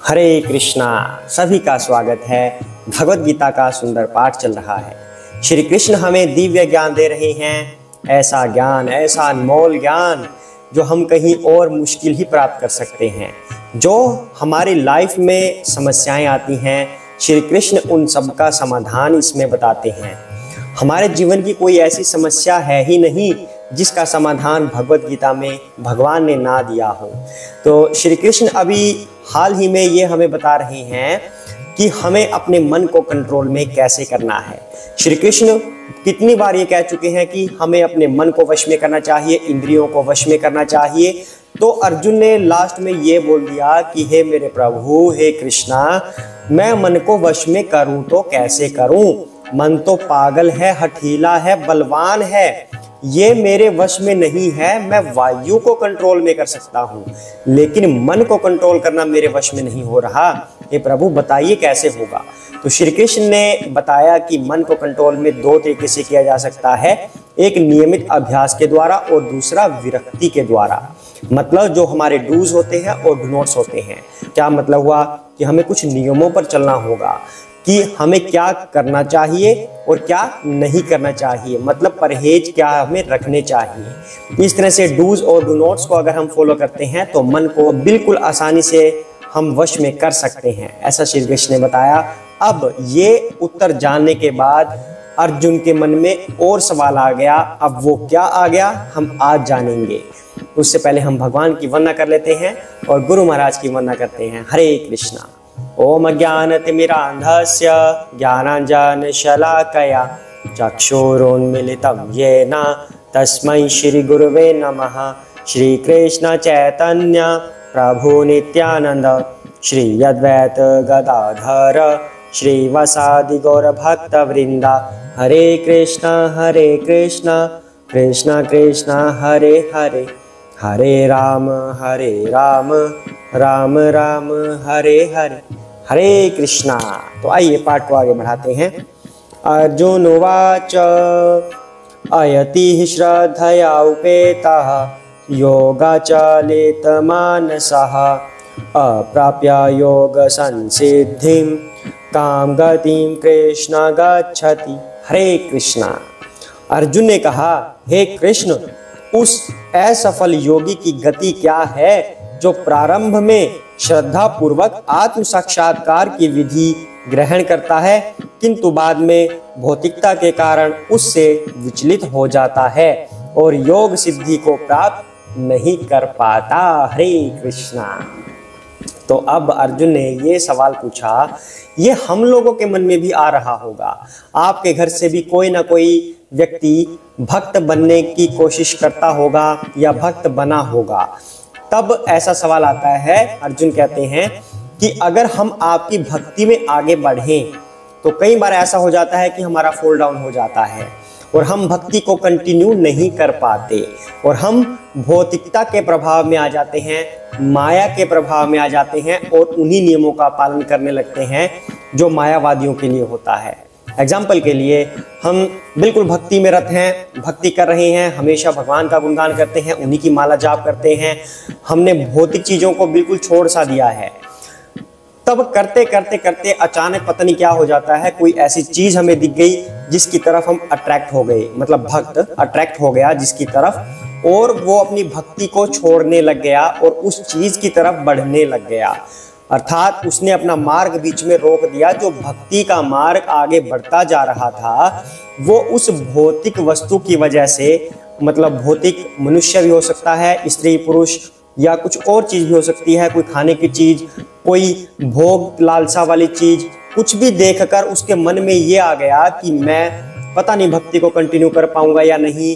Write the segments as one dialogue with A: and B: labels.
A: हरे कृष्णा। सभी का स्वागत है। भगवत गीता का सुंदर पाठ चल रहा है। श्री कृष्ण हमें दिव्य ज्ञान दे रहे हैं, ऐसा ज्ञान, ऐसा अनमोल ज्ञान जो हम कहीं और मुश्किल ही प्राप्त कर सकते हैं। जो हमारी लाइफ में समस्याएं आती हैं, श्री कृष्ण उन सब का समाधान इसमें बताते हैं। हमारे जीवन की कोई ऐसी समस्या है ही नहीं जिसका समाधान भगवत गीता में भगवान ने ना दिया हो। तो श्री कृष्ण अभी हाल ही में ये हमें बता रहे हैं कि हमें अपने मन को कंट्रोल में कैसे करना है। श्री कृष्ण कितनी बार ये कह चुके हैं कि हमें अपने मन को वश में करना चाहिए, इंद्रियों को वश में करना चाहिए। तो अर्जुन ने लास्ट में ये बोल दिया कि हे मेरे प्रभु, हे कृष्णा, मैं मन को वश में करूं तो कैसे करूं? मन तो पागल है, हठीला है, बलवान है, ये मेरे वश में नहीं है। मैं वायु को कंट्रोल में कर सकता हूँ, लेकिन मन को कंट्रोल करना मेरे वश में नहीं हो रहा। हे प्रभु, बताइए कैसे होगा? तो श्री कृष्ण ने बताया कि मन को कंट्रोल में दो तरीके से किया जा सकता है, एक नियमित अभ्यास के द्वारा और दूसरा विरक्ति के द्वारा। मतलब जो हमारे डूज होते हैं और डू नॉट्स होते हैं। क्या मतलब हुआ कि हमें कुछ नियमों पर चलना होगा कि हमें क्या करना चाहिए और क्या नहीं करना चाहिए, मतलब परहेज क्या हमें रखने चाहिए। इस तरह से डूज और डू नॉट्स को अगर हम फॉलो करते हैं तो मन को बिल्कुल आसानी से हम वश में कर सकते हैं, ऐसा श्री कृष्ण ने बताया। अब ये उत्तर जानने के बाद अर्जुन के मन में और सवाल आ गया। अब वो क्या आ गया हम आज जानेंगे। उससे पहले हम भगवान की वंदना कर लेते हैं और गुरु महाराज की वंदना करते हैं। हरे कृष्णा। ओम अज्ञानतिमिरान्धस्य ज्ञानाञ्जनशलाकया चक्षुरुन्मीलितं येन तस्मै श्रीगुरुवे नमः। श्रीकृष्ण चैतन्य प्रभु नित्यानंद श्री अद्वैत गदाधर श्रीवासादि गौरभक्तवृंदा। हरे कृष्ण कृष्ण कृष्ण हरे हरे, हरे राम राम राम हरे हरे, हरे कृष्णा। तो आइए पाठ को आगे बढ़ाते हैं। अर्जुन उवाच अयति श्रद्धया उपेतः योगाचलित मानसः अप्राप्य योग संसिद्धिं काम गतिं कृष्ण गच्छति। हरे कृष्णा। अर्जुन ने कहा, हे कृष्ण, उस असफल योगी की गति क्या है जो प्रारंभ में श्रद्धा पूर्वक आत्म साक्षात्कार की विधि ग्रहण करता है, किंतु बाद में भौतिकता के कारण उससे विचलित हो जाता है और योग सिद्धि को प्राप्त नहीं कर पाता। हरे कृष्णा। तो अब अर्जुन ने ये सवाल पूछा, ये हम लोगों के मन में भी आ रहा होगा। आपके घर से भी कोई ना कोई व्यक्ति भक्त बनने की कोशिश करता होगा या भक्त बना होगा। तब ऐसा सवाल आता है, अर्जुन कहते हैं कि अगर हम आपकी भक्ति में आगे बढ़ें तो कई बार ऐसा हो जाता है कि हमारा फॉल डाउन हो जाता है और हम भक्ति को कंटिन्यू नहीं कर पाते और हम भौतिकता के प्रभाव में आ जाते हैं, माया के प्रभाव में आ जाते हैं और उन्हीं नियमों का पालन करने लगते हैं जो मायावादियों के लिए होता है। एग्जाम्पल के लिए, हम बिल्कुल भक्ति में रत हैं, भक्ति कर रहे हैं, हमेशा भगवान का गुणगान करते हैं, उन्हीं की माला जाप करते हैं, हमने भौतिक चीज़ों को बिल्कुल छोड़ सा दिया है। तब करते करते करते अचानक पता नहीं क्या हो जाता है, कोई ऐसी चीज़ हमें दिख गई जिसकी तरफ हम अट्रैक्ट हो गए, मतलब भक्त अट्रैक्ट हो गया जिसकी तरफ, और वो अपनी भक्ति को छोड़ने लग गया और उस चीज़ की तरफ बढ़ने लग गया। अर्थात उसने अपना मार्ग बीच में रोक दिया। जो भक्ति का मार्ग आगे बढ़ता जा रहा था वो उस भौतिक वस्तु की वजह से, मतलब भौतिक मनुष्य भी हो सकता है, स्त्री पुरुष, या कुछ और चीज़ भी हो सकती है, कोई खाने की चीज़, कोई भोग लालसा वाली चीज़, कुछ भी देखकर उसके मन में ये आ गया कि मैं पता नहीं भक्ति को कंटिन्यू कर पाऊंगा या नहीं,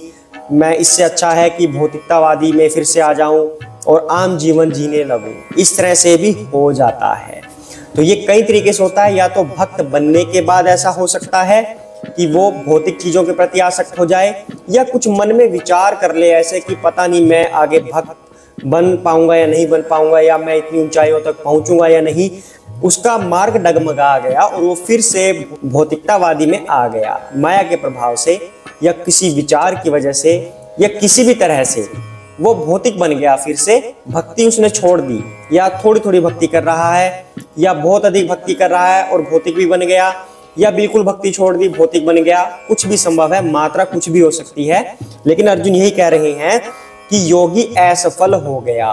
A: मैं इससे अच्छा है कि भौतिकतावादी में फिर से आ जाऊं और आम जीवन जीने लगूं। इस तरह से भी हो जाता है। तो ये कई तरीके से होता है। या तो भक्त बनने के बाद ऐसा हो सकता है कि वो भौतिक चीज़ों के प्रति आसक्त हो जाए, या कुछ मन में विचार कर ले ऐसे कि पता नहीं मैं आगे भक्त बन पाऊंगा या नहीं बन पाऊंगा, या मैं इतनी ऊंचाइयों तक पहुंचूंगा या नहीं। उसका मार्ग डगमगा गया और वो फिर से भौतिकतावादी में आ गया, माया के प्रभाव से या किसी विचार की वजह से या किसी भी तरह से। वो भौतिक बन गया, फिर से भक्ति उसने छोड़ दी, या थोड़ी थोड़ी भक्ति कर रहा है, या बहुत अधिक भक्ति कर रहा है और भौतिक भी बन गया, या बिल्कुल भक्ति छोड़ दी भौतिक बन गया। कुछ भी संभव है, मात्रा कुछ भी हो सकती है। लेकिन अर्जुन यही कह रहे हैं कि योगी असफल हो गया,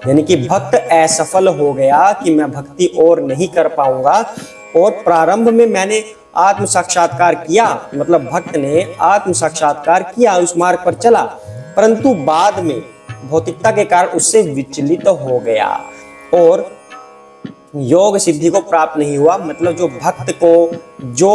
A: यानी कि भक्त असफल हो गया कि मैं भक्ति और नहीं कर पाऊंगा। और प्रारंभ में मैंने आत्म साक्षात्कार किया, मतलब भक्त ने आत्म साक्षात्कार किया, उस मार्ग पर चला, परंतु बाद में भौतिकता के कारण उससे विचलित हो गया और योग सिद्धि को प्राप्त नहीं हुआ। मतलब जो भक्त को जो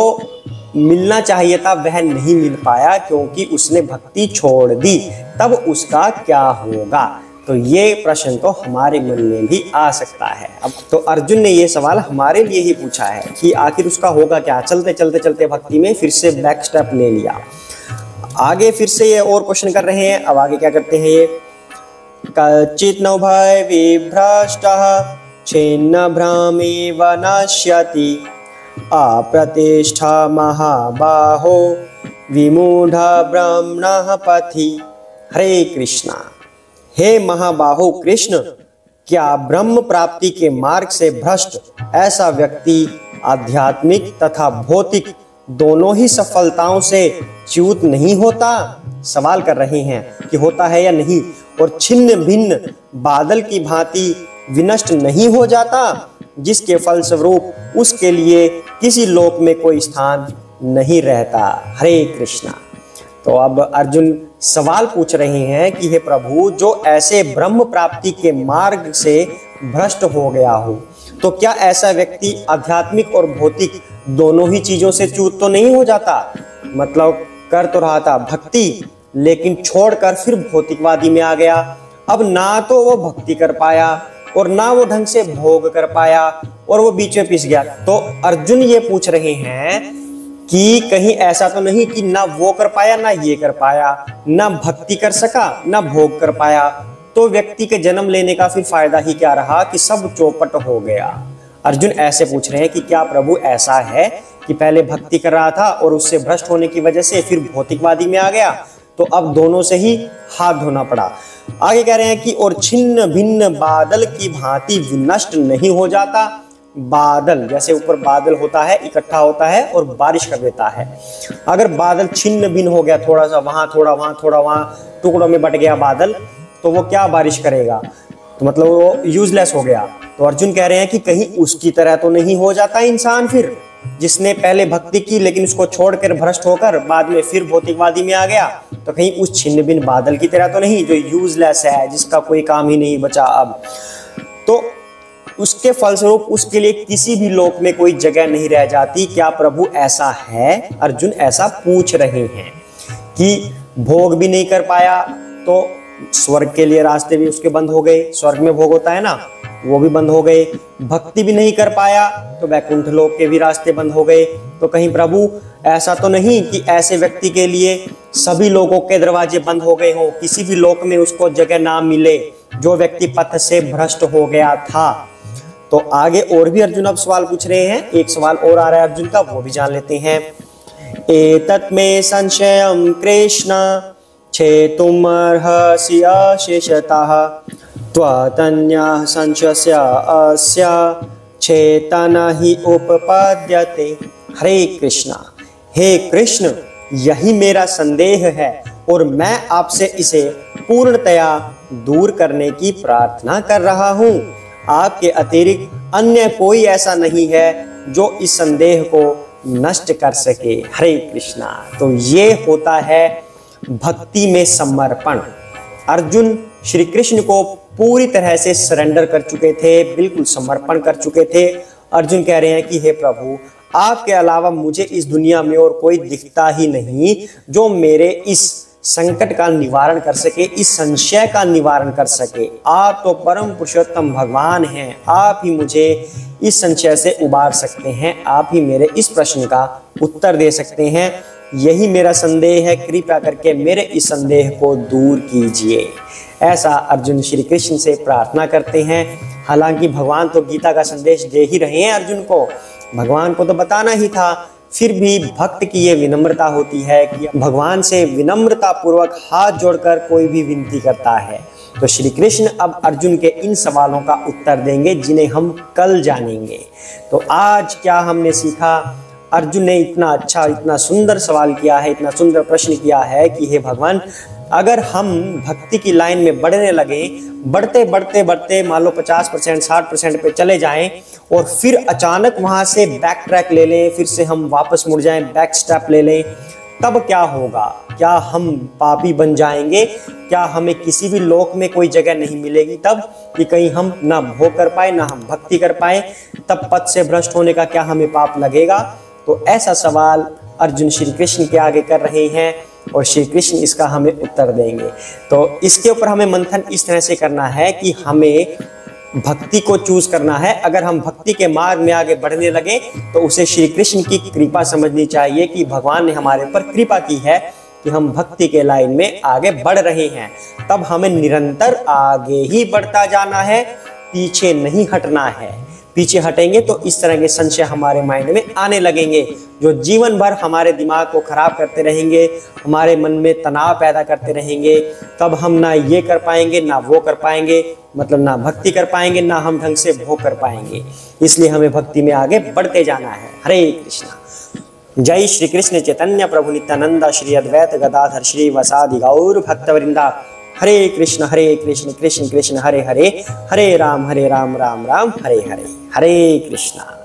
A: मिलना चाहिए था वह नहीं मिल पाया, क्योंकि उसने भक्ति छोड़ दी। तब उसका क्या होगा? तो ये प्रश्न तो हमारे मन में भी आ सकता है। अब तो अर्जुन ने ये सवाल हमारे लिए ही पूछा है कि आखिर उसका होगा क्या। चलते चलते चलते भक्ति में फिर से बैक स्टेप ले लिया, आगे फिर से ये और क्वेश्चन कर रहे हैं। अब आगे क्या करते हैं ये, कच्चित् नो भय विभ्रष्टः छिन्न भ्रमेव नश्यति अप्रतिष्ठा महाबाहो विमूढ़ ब्रह्मणः पथि। हरे कृष्णा। हे महाबाहो कृष्ण, क्या ब्रह्म प्राप्ति के मार्ग से भ्रष्ट ऐसा व्यक्ति आध्यात्मिक तथा भौतिक दोनों ही सफलताओं से च्युत नहीं होता? सवाल कर रहे हैं कि होता है या नहीं। और छिन्न भिन्न बादल की भांति विनष्ट नहीं हो जाता, जिसके फलस्वरूप उसके लिए किसी लोक में कोई स्थान नहीं रहता। हरे कृष्णा। तो अब अर्जुन सवाल पूछ रहे हैं कि हे प्रभु, जो ऐसे ब्रह्म प्राप्ति के मार्ग से भ्रष्ट हो गया हो, तो क्या ऐसा व्यक्ति आध्यात्मिक और भौतिक दोनों ही चीजों से च्युत तो नहीं हो जाता? मतलब कर तो रहा था भक्ति, लेकिन छोड़कर फिर भौतिकवादी में आ गया। अब ना तो वो भक्ति कर पाया और ना वो ढंग से भोग कर पाया, और वो बीच में पिस गया। तो अर्जुन ये पूछ रहे हैं कि कहीं ऐसा तो नहीं कि ना वो कर पाया, ना ये कर पाया, ना भक्ति कर सका, ना भोग कर पाया, तो व्यक्ति के जन्म लेने का फिर फायदा ही क्या रहा कि सब चौपट हो गया। अर्जुन ऐसे पूछ रहे हैं कि क्या प्रभु ऐसा है कि पहले भक्ति कर रहा था और उससे भ्रष्ट होने की वजह से फिर भौतिकवादी में आ गया, तो अब दोनों से ही हाथ धोना पड़ा। आगे कह रहे हैं कि और छिन्न भिन्न बादल की भांति विनष्ट नहीं हो जाता। बादल, जैसे ऊपर बादल होता है, इकट्ठा होता है और बारिश कर देता है। अगर बादल छिन्न भिन्न हो गया, थोड़ा सा वहां थोड़ा वहां थोड़ा वहां, टुकड़ों में बट गया बादल, तो वो क्या बारिश करेगा? तो मतलब वो यूजलेस हो गया। तो अर्जुन कह रहे हैं कि कहीं उसकी तरह तो नहीं हो जाता इंसान फिर, जिसने पहले भक्ति की लेकिन उसको छोड़कर भ्रष्ट होकर बाद में फिर भौतिकवादी में आ गया, तो कहीं उस छिन्न भिन्न बादल की तरह तो नहीं, जो यूजलेस है, जिसका कोई काम ही नहीं बचा अब। तो उसके फलस्वरूप उसके लिए किसी भी लोक में कोई जगह नहीं रह जाती। क्या प्रभु ऐसा है? अर्जुन ऐसा पूछ रहे हैं कि भोग भी नहीं कर पाया तो स्वर्ग के लिए रास्ते भी उसके बंद हो गए, स्वर्ग में भोग होता है ना, वो भी बंद हो गए। भक्ति भी नहीं कर पाया तो वैकुंठ लोक के भी रास्ते बंद हो गए। तो कहीं प्रभु ऐसा तो नहीं कि ऐसे व्यक्ति के लिए सभी लोगों के दरवाजे बंद हो गए हों, किसी भी लोक में उसको जगह ना मिले, जो व्यक्ति पथ से भ्रष्ट हो गया था। तो आगे और भी अर्जुन अब सवाल पूछ रहे हैं। एक सवाल और आ रहा है अर्जुन का, वो भी जान लेते हैं। एतत् मे संशयं कृष्ण छेतुमर्हसि अशेषतः त्वतन्यः संशयस्य अस्य चेतन हि उपपद्यते। हरे कृष्णा। हे कृष्ण, यही मेरा संदेह है और मैं आपसे इसे पूर्णतया दूर करने की प्रार्थना कर रहा हूँ। आपके अतिरिक्त अन्य कोई ऐसा नहीं है जो इस संदेह को नष्ट कर सके। हरे कृष्णा। तो ये होता है भक्ति में समर्पण। अर्जुन श्री कृष्ण को पूरी तरह से सरेंडर कर चुके थे, बिल्कुल समर्पण कर चुके थे। अर्जुन कह रहे हैं कि हे प्रभु, आपके अलावा मुझे इस दुनिया में और कोई दिखता ही नहीं जो मेरे इस संकट का निवारण कर सके, इस संशय का निवारण कर सके। आप तो परम पुरुषोत्तम भगवान हैं, आप ही मुझे इस संशय से उबार सकते हैं, आप ही मेरे इस प्रश्न का उत्तर दे सकते हैं। यही मेरा संदेह है, कृपया करके मेरे इस संदेह को दूर कीजिए। ऐसा अर्जुन श्री कृष्ण से प्रार्थना करते हैं। हालांकि भगवान तो गीता का संदेश दे ही रहे हैं अर्जुन को, भगवान को तो बताना ही था, फिर भी भक्त की ये विनम्रता होती है कि भगवान से विनम्रता पूर्वक हाथ जोड़कर कोई भी विनती करता है तो श्री कृष्ण अब अर्जुन के इन सवालों का उत्तर देंगे जिन्हें हम कल जानेंगे। तो आज क्या हमने सीखा? अर्जुन ने इतना अच्छा, इतना सुंदर सवाल किया है, इतना सुंदर प्रश्न किया है कि हे भगवान, अगर हम भक्ति की लाइन में बढ़ने लगे, बढ़ते बढ़ते बढ़ते मान लो 50%, 60% पे चले जाएं और फिर अचानक वहां से बैक ट्रैक ले लें, फिर से हम वापस मुड़ जाएं, बैक स्टेप ले लें, तब क्या होगा? क्या हम पापी बन जाएंगे? क्या हमें किसी भी लोक में कोई जगह नहीं मिलेगी तब, कि कहीं हम ना भोग कर पाए, ना हम भक्ति कर पाए? तब पथ से भ्रष्ट होने का क्या हमें पाप लगेगा? तो ऐसा सवाल अर्जुन श्री कृष्ण के आगे कर रहे हैं और श्री कृष्ण इसका हमें उत्तर देंगे। तो इसके ऊपर हमें मंथन इस तरह से करना है कि हमें भक्ति को चूज करना है। अगर हम भक्ति के मार्ग में आगे बढ़ने लगे तो उसे श्री कृष्ण की कृपा समझनी चाहिए कि भगवान ने हमारे ऊपर कृपा की है कि हम भक्ति के लाइन में आगे बढ़ रहे हैं। तब हमें निरंतर आगे ही बढ़ता जाना है, पीछे नहीं हटना है। पीछे हटेंगे तो इस तरह के संशय हमारे माइंड में आने लगेंगे, जो जीवन भर हमारे दिमाग को खराब करते रहेंगे, हमारे मन में तनाव पैदा करते रहेंगे। तब हम ना ये कर पाएंगे, ना वो कर पाएंगे, मतलब ना भक्ति कर पाएंगे, ना हम ढंग से भोग कर पाएंगे। इसलिए हमें भक्ति में आगे बढ़ते जाना है। हरे कृष्णा। जय श्री कृष्ण चैतन्य प्रभु नित्यानंद, श्री अद्वैत गदाधर श्री वसादि गौर भक्तवृंदा। हरे कृष्ण कृष्ण कृष्ण हरे हरे, हरे राम राम राम हरे हरे। हरे कृष्णा।